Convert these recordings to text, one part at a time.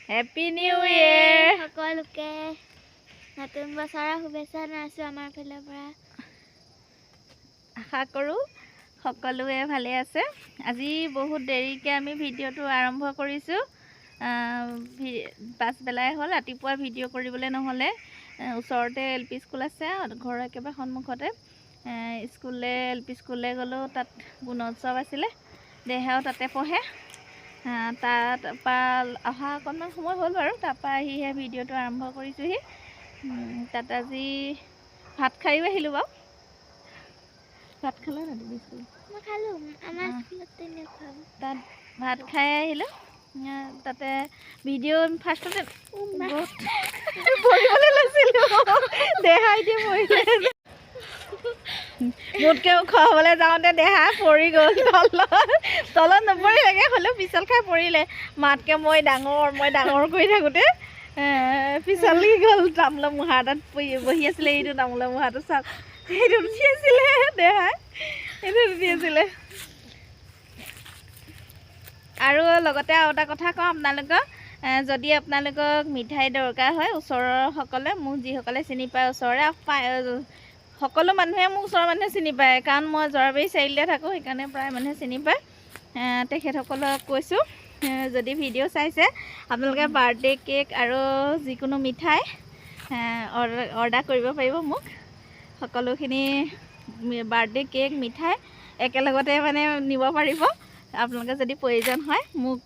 Happy new year সকলোকে নতুন বছৰৰ শুভেচ্ছা জনাইছোঁ আমাৰ ফালৰ পৰা। আশা কৰোঁ সকলোৱে ভালে আছে। আজি বহুত দেৰিকৈ আমি ভিডিঅ'টো আৰম্ভ কৰিছোঁ। পাছবেলাই হ'ল, ৰাতিপুৱা ভিডিঅ' কৰিবলৈ নহ'লে। ওচৰতে LP স্কুল আছে, ঘৰৰ একেবাৰে সন্মুখতে। LP স্কুললৈ গ'লোঁ, তাত গুণোৎসৱ আছিলে। দেহাও তাতে পঢ়ে। তাৰপৰা অহা অকণমান সময় হ'ল বাৰু, তাৰপৰা আহিহে ভিডিঅ'টো আৰম্ভ কৰিছোঁহি। তাত আজি ভাত খায়ো আহিলোঁ বাৰু। ভাত খালা নাই তুমি স্কুল? মই খালোঁ, আমাৰ স্কুলত তেনেকুৱা। তাত ভাত খাই আহিলোঁ। তাতে ভিডিঅ' ফাৰ্ষ্টতে পঢ়িবলৈ লৈছিলোঁ, দেহাই দিয়ে পঢ়িলে। মোতকৈ ওখ হ'বলৈ যাওঁতে দেহা পৰি গ'ল তলত নপৰিলেগৈ, হ'লেও পিছল খাই পৰিলে। মাতকৈ মই ডাঙৰ কৰি থাকোঁতে পিছলি গ'ল। তামোলৰ মুঢ়া এটাত বহি আছিলে, এইটো তামোলৰ মুঢ়াটো চাওক, সেইটো উঠি আছিলে দেহাই, সেইটো উঠি আছিলে। আৰু লগতে আৰু এটা কথা কওঁ আপোনালোকক, যদি আপোনালোকক মিঠাই দৰকাৰ হয়, ওচৰৰসকলে, মোক যিসকলে চিনি পায় ওচৰৰে, সকলো মানুহে মোক ওচৰৰ মানুহে চিনি পায়, কাৰণ মই জৰাবাৰী চাৰিআলিতে থাকোঁ, সেইকাৰণে প্ৰায় মানুহে চিনি পায়। তেখেতসকলক কৈছোঁ, যদি ভিডিঅ' চাইছে আপোনালোকে বাৰ্থডে কেক আৰু যিকোনো মিঠাই অৰ্ডাৰ কৰিব পাৰিব মোক। সকলোখিনি বাৰ্থডে কেক মিঠাই একেলগতে মানে নিব পাৰিব। আপোনালোকে যদি প্ৰয়োজন হয় মোক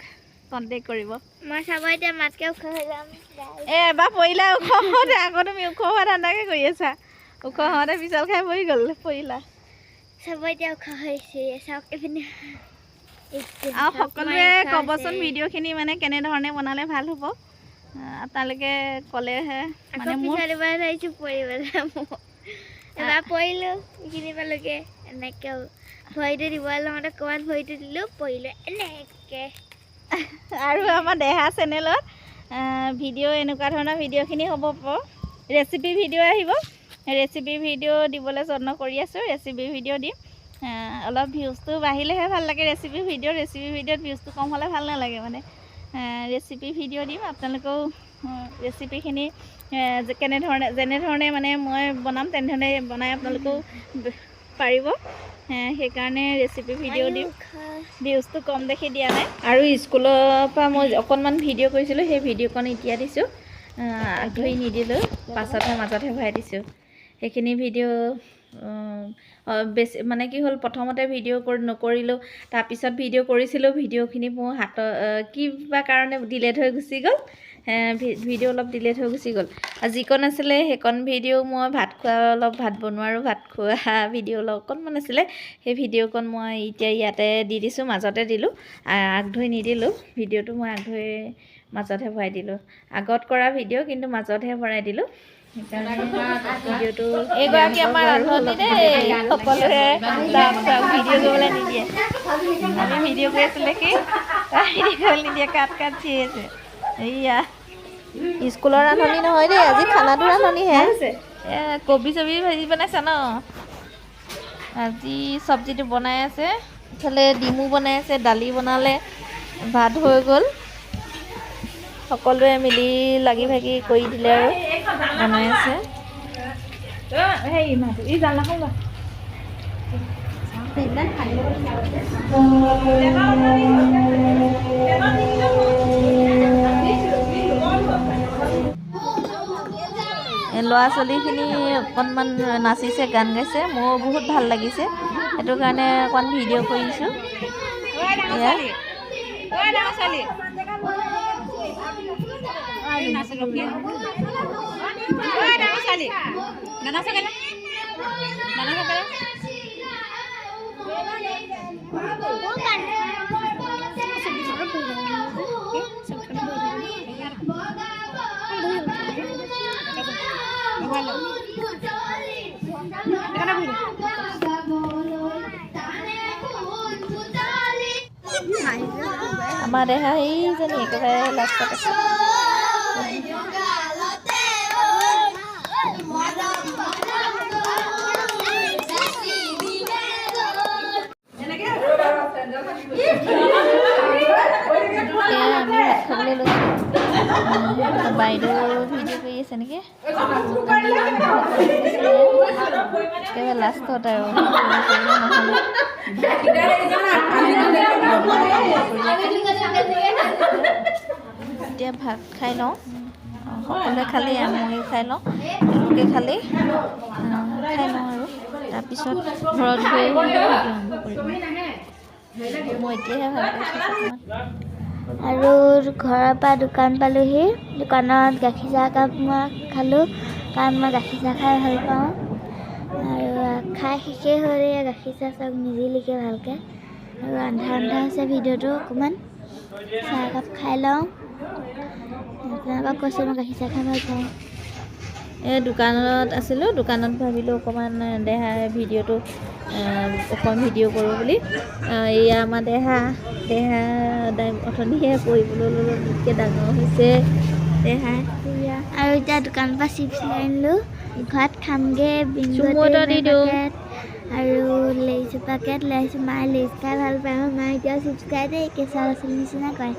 কণ্টেক্ট কৰিব। মই চাব এতিয়া মাতকৈ ওখ হৈ যাম। এবাৰ পৰিলা ওখ হওঁতে, আকৌ তুমি ওখ হোৱা ধান্দাকে কৰি আছা। ওখ হওঁতে পিছল খাই পৰি গ'ল, পৰিলা। চাব এতিয়া ওখ হৈছে, চাওক এইপিনে। আৰু সকলোৱে ক'বচোন ভিডিঅ'খিনি মানে কেনেধৰণে বনালে ভাল হ'ব। আপোনালোকে ক'লেহে মানে মোৰ এবাৰ পৰিলোঁ, এইখিনি পালোঁগৈ এনেকৈ ভৰিটো দিব লওঁতে ক'ৰবাত ভৰিটো দিলোঁ, পৰিলোঁ এনেকৈ। আৰু আমাৰ দেহা চেনেলত ভিডিঅ' এনেকুৱা ধৰণৰ ভিডিঅ'খিনি হ'ব পাব। ৰেচিপি ভিডিঅ' আহিব, ৰেচিপি ভিডিঅ' দিবলৈ যত্ন কৰি আছোঁ। ৰেচিপি ভিডিঅ' দিম। অলপ ভিউজটো বাঢ়িলেহে ভাল লাগে ৰেচিপি ভিডিঅ'ত ভিউজটো কম হ'লে ভাল নালাগে মানে। ৰেচিপি ভিডিঅ' দিম, আপোনালোকেও ৰেচিপিখিনি যেনেধৰণে মানে মই বনাম তেনেধৰণে বনাই আপোনালোকেও পাৰিব। সেইকাৰণে ৰেচিপি ভিডিঅ' দিম। ভিউজটো কম দেখি দিয়া নাই। আৰু স্কুলৰ পৰা মই অকণমান ভিডিঅ' কৰিছিলোঁ, সেই ভিডিঅ'কণ এতিয়া দিছোঁ। ধৰি নিদিলোঁ, মাজতহে ভৰাই দিছোঁ। সেইখিনি ভিডিঅ' বেছি মানে কি হ'ল, প্ৰথমতে ভিডিঅ' নকৰিলোঁ, তাৰপিছত ভিডিঅ' কৰিছিলোঁ। ভিডিঅ'খিনি মোৰ কিবা কাৰণে ডিলেট হৈ গুচি গ'ল। ভিডিঅ' অলপ ডিলেট হৈ গুচি গ'ল। আৰু যিকণ আছিলে সেইকণ ভিডিঅ' মই ভাত বনোৱা আৰু ভাত খোৱা ভিডিঅ' অকণমান আছিলে, সেই ভিডিঅ'কণ মই এতিয়া ইয়াতে দি দিছোঁ। মাজতে দিলোঁ, আগ ধৰি নিদিলোঁ। ভিডিঅ'টো মই আগ ধৰি মাজতহে ভৰাই দিলোঁ। আগত কৰা ভিডিঅ' কিন্তু মাজতহে ভৰাই দিলোঁ। সেইকাৰণে ভিডিঅ'টো এইগৰাকী আমাৰ ৰান্ধনি দেই, সকলোৱে ভিডিঅ' কৰিবলৈ নিদিয়ে। আমি ভিডিঅ' কৰি আছিলে কি ভিডিঅ' নিদিয়ে, কাট চিৰি আছে। এইয়া স্কুলৰ ৰান্ধনি নহয় দেই, আজি খানাটো ৰান্ধনিহে। কবি চবি ভাজি বনাইছা ন? আজি চব্জিটো বনাই আছে, ইফালে ডিমো বনাই আছে, দালি বনালে, ভাত হৈ গ'ল। সকলোৱে মিলি লাগি ভাগি কৰি দিলে আৰু বনাই আছে। ল'ৰা ছোৱালীখিনি অকণমান নাচিছে, গান গাইছে, মোৰ বহুত ভাল লাগিছে। সেইটো কাৰণে অকণমান ভিডিঅ' কৰিছোঁ। আমাৰ দেহা সেইজনী একেবাৰে লাষ্টত আছে। আমি ভাত খাবলৈ লৈছোঁ। বাইদেউ ভিডিঅ' কৰি আছে নেকি একেবাৰে লাষ্টত আৰু এতিয়া ভাত খাই লওঁ সকলোৱে খালি ময়ো খাই লওঁ তেওঁলোকে খালি খাই লওঁ আৰু তাৰপিছত ঘৰত গৈ আৰম্ভ কৰিম মই এতিয়াহে ভালকৈ আৰু ঘৰৰ পৰা দোকান পালোহি দোকানত গাখীৰ চাহ একাপ মই খালোঁ কাৰণ মই গাখীৰ চাহ খাই ভাল পাওঁ আৰু খাই শেষেই হ'ল গাখীৰ চাহ চব নিজিলিকে ভালকৈ আৰু আন্ধা হৈছে ভিডিঅ'টো অকণমান চাহ একাপ খাই লওঁ আপোনালোকক কৈছোঁ মই গাখীৰ চাহ খাই ভাল পাওঁ এই দোকানত আছিলোঁ দোকানত ভাবিলোঁ অকণমান দেহা ভিডিঅ'টো অকণ ভিডিঅ' কৰোঁ বুলি এয়া আমাৰ দেহা অথনিহে পৰিবলৈ ল'লোঁ মোতকৈ ডাঙৰ হৈছে দেহা আৰু এতিয়া দোকানৰ পৰা চিপছ লৈ আনিলোঁ ঘৰত খামগৈ পেকেট আৰু লেইছ পেকেট লৈ আহিছোঁ মায়ে লেইছ খাই ভাল পায় মায়ে এতিয়া চিপছ খাই দেই কেঁচা ল'ৰা ছোৱালীৰ নিচিনা কৰে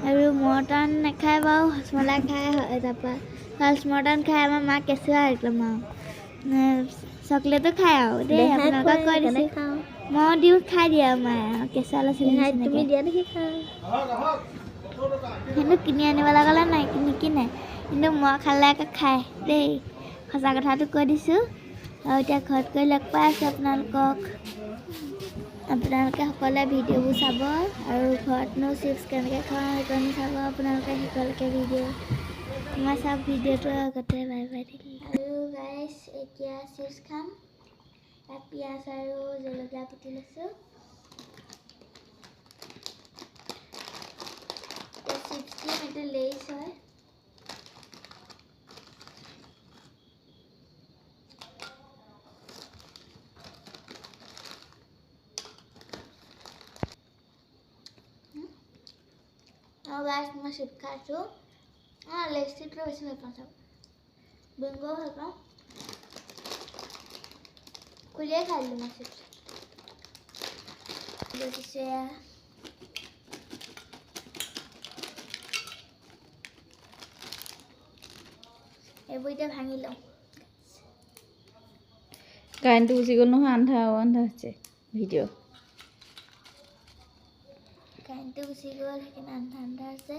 আৰু মৰ্টন নাখায় বাৰু হজমলা খায় তাৰপৰা হজমৰ্টন খাই আমাৰ মা কেঁচুৱা একদম আৰু চকলেটো খায় আৰু দেই আপোনালোকক কৈ দিছোঁ মই দিওঁ খাই দিয়ে আৰু মায়ে কেঁচুৱা ল'ৰা ছোৱালী তুমি দিয়া দেখি খাওঁ কিন্তু কিনি আনিবলৈ গ'লে নাই নিকিনে কিন্তু মই খালে আকৌ খায় দেই সঁচা কথাটো কৈ দিছোঁ আৰু এতিয়া ঘৰত গৈ লগ পাই আছোঁ আপোনালোকে সকলোৱে ভিডিঅ'বোৰ চাব আৰু ঘৰতনো চিপছ কেনেকৈ খাওঁ সেইকাৰণে চাব আপোনালোকে সকলোকে ভিডিঅ' মই চাওক ভিডিঅ'টো আগতে বাই বাই থাকিম আৰু গাইছ এতিয়া চিপছ খাম তাত পিঁয়াজ আৰু জলকীয়া কুটি লৈছোঁ চিপছ ক্ৰীম এইটো লেইছ হয় আৰু গাইছ মই চিপছ খাইছোঁ লেইছ চিপছটো বেছি ভাল পাওঁ চাওক বিংগো ভাল পাওঁ খুলিয়ে খাই দিলোঁ মই চিপছ দিছে এইবোৰ এতিয়া ভাঙি লওঁ কাৰেণ্টটো গুচি গ'ল নহয় আন্ধা হৈছে ভিডিঅ' কাৰেণ্টটো গুচি গ'ল সেইকাৰণে আন্ধা হৈছে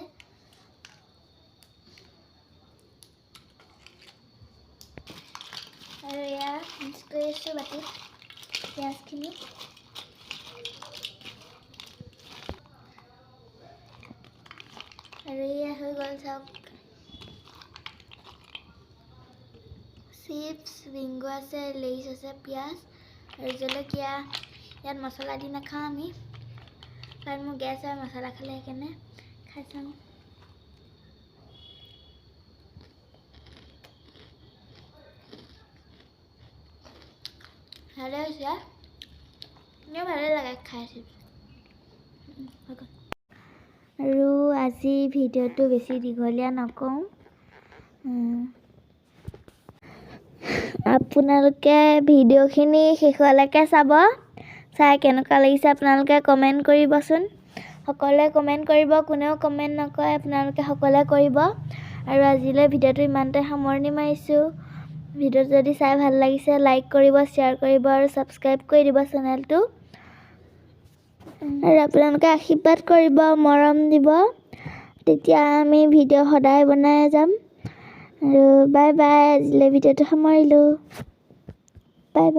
আৰু এয়া মিক্স কৰি আছোঁ বাটিত পিঁয়াজখিনি আৰু এয়া হৈ গ'ল চাওক চিপছ বিংগো আছে লেইছ আছে পিঁয়াজ আৰু জলকীয়া ইয়াত মছলা দি নাখাওঁ আমি কাৰণ মোৰ গেছ হয় মছলা খালে সেইকাৰণে খাই চাওঁ ভালে হৈছে এনেও ভালে লাগে খাই আৰু আজি ভিডিঅ'টো বেছি দীঘলীয়া নকওঁ আপোনালোকে ভিডিঅ'খিনি শেষলৈকে চাব চাই কেনেকুৱা লাগিছে আপোনালোকে কমেণ্ট কৰিবচোন সকলোৱে কমেণ্ট কৰিব কোনেও কমেণ্ট নকৰে আপোনালোকে সকলোৱে কৰিব আৰু আজিলৈ ভিডিঅ'টো ইমানতে সামৰণি মাৰিছোঁ ভিডিঅ'টো যদি চাই ভাল লাগিছে লাইক কৰিব শ্বেয়াৰ কৰিব আৰু ছাবস্ক্ৰাইব কৰি দিব চেনেলটো আৰু আপোনালোকে আশীৰ্বাদ কৰিব মৰম দিব তেতিয়া আমি ভিডিঅ' সদায় বনাই যাম আৰু বাই বাই আজিলৈ ভিডিঅ'টো সামৰিলোঁ বাই বাই